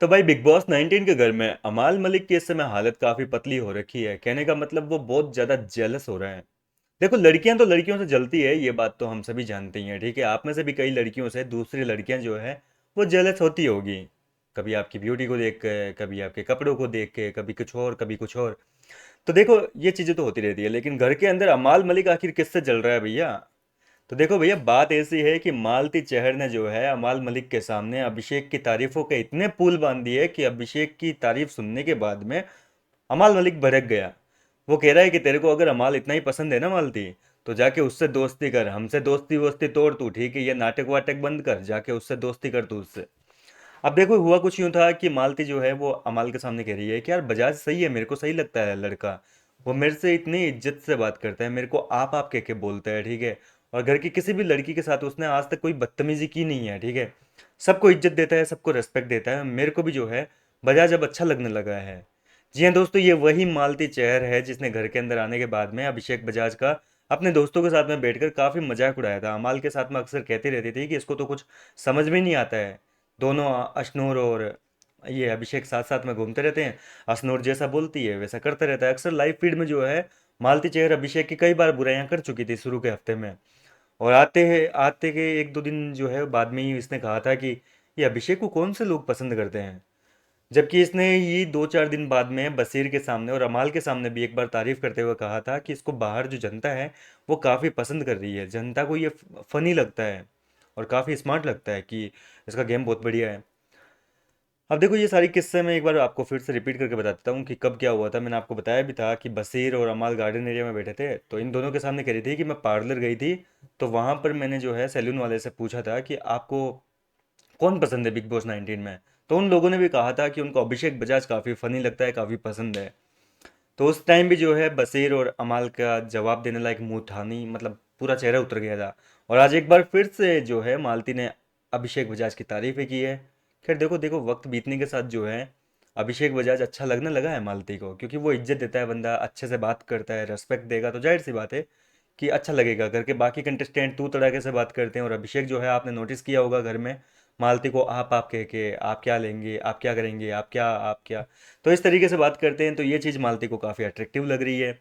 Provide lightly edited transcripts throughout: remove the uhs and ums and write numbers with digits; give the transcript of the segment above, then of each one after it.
तो भाई big boss 19 के घर में अमाल मलिक की इस समय हालत काफी पतली हो रखी है। कहने का मतलब वो बहुत ज्यादा जेलस हो रहे हैं। देखो, लड़कियां तो लड़कियों से जलती है, ये बात तो हम सभी जानते ही हैं। ठीक है, आप में से भी कई लड़कियों से दूसरी लड़कियां जो है वो जेलस होती होगी। कभी आपकी ब्यूटी को देख के, कभी आपके कपड़ों को देख के, कभी कुछ और कभी कुछ और। तो देखो, ये चीजें तो होती रहती है, लेकिन घर के अंदर अमाल मलिक आखिर किससे जल रहा है भैया? तो देखो भैया, बात ऐसी है कि मालती चहर ने जो है अमाल मलिक के सामने अभिषेक की तारीफों के इतने पुल बांध दिए कि अभिषेक की तारीफ सुनने के बाद में अमाल मलिक भड़क गया। वो कह रहा है कि तेरे को अगर अमाल इतना ही पसंद है ना मालती, तो जाके उससे दोस्ती कर, हमसे दोस्ती वोस्ती तोड़ तू। ठीक है, ये नाटक वाटक बंद कर, जाके उससे दोस्ती कर तू उससे। अब देखो, हुआ कुछ यूं था कि मालती जो है वो अमाल के सामने कह रही है कि यार बजाज सही है, मेरे को सही लगता है लड़का। वो मेरे से इतनी इज्जत से बात करता है, मेरे को आप कह के बोलता है। ठीक है, और घर की किसी भी लड़की के साथ उसने आज तक कोई बदतमीजी की नहीं है। ठीक है, सबको इज्जत देता है, सबको रेस्पेक्ट देता है। मेरे को भी जो है बजाज अब अच्छा लगने लगा है। जी हाँ दोस्तों, ये वही मालती चेहर है जिसने घर के अंदर आने के बाद में अभिषेक बजाज का अपने दोस्तों के साथ में बैठकर काफी मजाक उड़ाया था। अमाल के साथ में अक्सर कहती रहती थी कि इसको तो कुछ समझ में नहीं आता है। दोनों अशनूर और ये अभिषेक साथ साथ में घूमते रहते हैं। अशनूर जैसा बोलती है वैसा करता रहता है। अक्सर लाइव फीड में जो है मालती चेहर अभिषेक की कई बार बुराइयां कर चुकी थी शुरू के हफ्ते में। और आते के एक दो दिन जो है बाद में ही इसने कहा था कि ये अभिषेक को कौन से लोग पसंद करते हैं। जबकि इसने ही दो चार दिन बाद में बसीर के सामने और अमाल के सामने भी एक बार तारीफ करते हुए कहा था कि इसको बाहर जो जनता है वो काफ़ी पसंद कर रही है, जनता को ये फनी लगता है और काफ़ी स्मार्ट लगता है कि इसका गेम बहुत बढ़िया है। अब देखो, ये सारी किस्से मैं एक बार आपको फिर से रिपीट करके बता देता हूँ कि कब क्या हुआ था। मैंने आपको बताया भी था कि बसीर और अमाल गार्डन एरिया में बैठे थे, तो इन दोनों के सामने कह रही थी कि मैं पार्लर गई थी। तो वहाँ पर मैंने जो है सैलून वाले से पूछा था कि आपको कौन पसंद है बिग बॉस 19 में। तो उन लोगों ने भी कहा था कि उनको अभिषेक बजाज काफ़ी फनी लगता है, काफ़ी पसंद है। तो उस टाइम भी जो है बसीर और अमाल का जवाब देने लायक मुंह था नहीं, मतलब पूरा चेहरा उतर गया था। और आज एक बार फिर से जो है मालती ने अभिषेक बजाज की तारीफें की है। खैर देखो देखो, वक्त बीतने के साथ जो है अभिषेक बजाज अच्छा लगने लगा है मालती को, क्योंकि वो इज्जत देता है, बंदा अच्छे से बात करता है, रेस्पेक्ट देगा तो जाहिर सी बात है कि अच्छा लगेगा। घर के बाकी कंटेस्टेंट तू तड़ाके से बात करते हैं, और अभिषेक जो है आपने नोटिस किया होगा घर में मालती को आप कह के, आप क्या लेंगे, आप क्या करेंगे, आप क्या, तो इस तरीके से बात करते हैं। तो ये चीज़ मालती को काफ़ी अट्रैक्टिव लग रही है।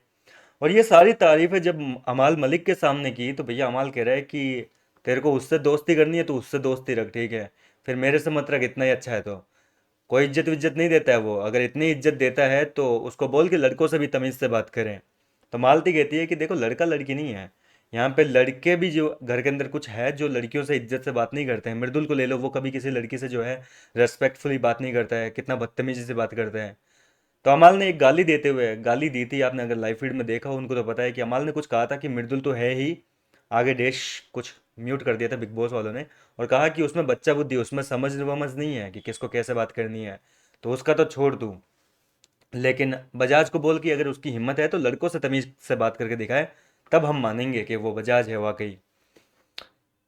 और ये सारी तारीफें जब अमाल मलिक के सामने की, तो भैया अमाल कह रहा है कि तेरे को उससे दोस्ती करनी है तो उससे दोस्ती रख। ठीक है, फिर मेरे से मत रख, इतना ही अच्छा है। तो कोई इज्जत विज्जत नहीं देता है वो, अगर इतनी इज्जत देता है तो उसको बोल के लड़कों से भी तमीज़ से बात करें। तो मालती कहती है कि देखो, लड़का लड़की नहीं है, यहाँ पे लड़के भी जो घर के अंदर कुछ है जो लड़कियों से इज्जत से बात नहीं करते हैं। मृदुल को ले लो, वो कभी किसी लड़की से जो है रेस्पेक्टफुली बात नहीं करता है, कितना बदतमीजी से बात करता है। तो अमाल ने एक गाली देते हुए गाली दी थी, आपने अगर लाइव फीड में देखा हो उनको तो पता है कि अमाल ने कुछ कहा था कि मृदुल तो है ही, आगे डैश कुछ म्यूट कर दिया था बिग बॉस वालों ने, और कहा कि उसमें बच्चा बुद्धि, उसमें समझ वमझ नहीं है कि किसको कैसे बात करनी है। तो उसका तो छोड़ तू, लेकिन बजाज को बोल कि अगर उसकी हिम्मत है तो लड़कों से तमीज से बात करके दिखाए, तब हम मानेंगे कि वो बजाज है वाकई।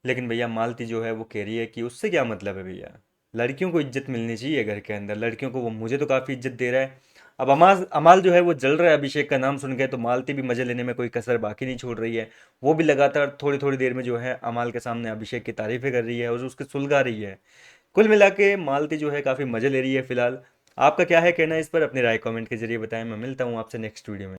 लेकिन भैया मालती जो है वो कह रही है कि उससे क्या मतलब है भैया, लड़कियों को इज्जत मिलनी चाहिए घर के अंदर, लड़कियों को वो मुझे तो काफ़ी इज्जत दे रहा है। अब अमाल अमाल जो है वो जल रहा है अभिषेक का नाम सुन के, तो मालती भी मजे लेने में कोई कसर बाकी नहीं छोड़ रही है। वो भी लगातार थोड़ी थोड़ी देर में जो है अमाल के सामने अभिषेक की तारीफें कर रही है और उसके सुलगा रही है। कुल मिला के मालती जो है काफ़ी मजे ले रही है फिलहाल। आपका क्या है कहना इस पर, अपनी राय कमेंट के जरिए बताएं। मैं मिलता हूँ आपसे नेक्स्ट वीडियो में।